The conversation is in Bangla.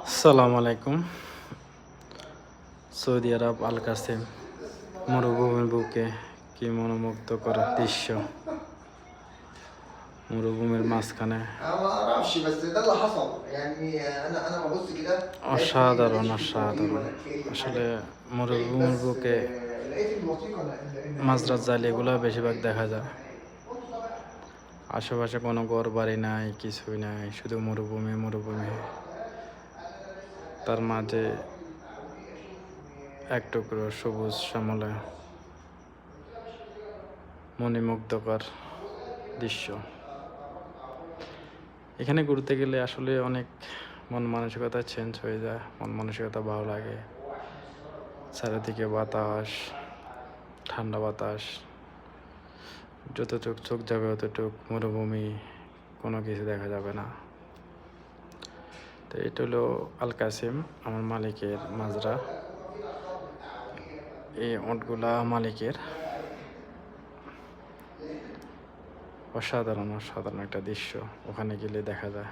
আসসালামু আলাইকুম। সৌদি আরব আল কাসেম মরুভূমির বুকে কি মনোমুগ্ধকর দৃশ্য। মরুভূমির মাঝখানে অসাধারণ অসাধারণ। আসলে মরুভূমির বুকে মাঝরাত জাল এগুলো বেশিরভাগ দেখা যায়। আশেপাশে কোনো ঘর বাড়ি নাই, কিছুই নাই, শুধু মরুভূমি মরুভূমি। তার মাঝে এক টুকরো সবুজ শ্যামলে মণিমুগ্ধকর দৃশ্য। এখানে ঘুরতে গেলে আসলে অনেক মন মানসিকতা চেঞ্জ হয়ে যায়, মন মানসিকতা ভালো লাগে। চারিদিকে বাতাস, ঠান্ডা বাতাস, যত চোখ যাবে অতটুক মরুভূমি, কোনো কিছু দেখা যাবে না। তো এটা হলো আল কাসেম, আমার মালিকের মাজরা। এই ওটগুলা মালিকের। অসাধারণ অসাধারণ একটা দৃশ্য, ওখানে গেলে দেখা যায়।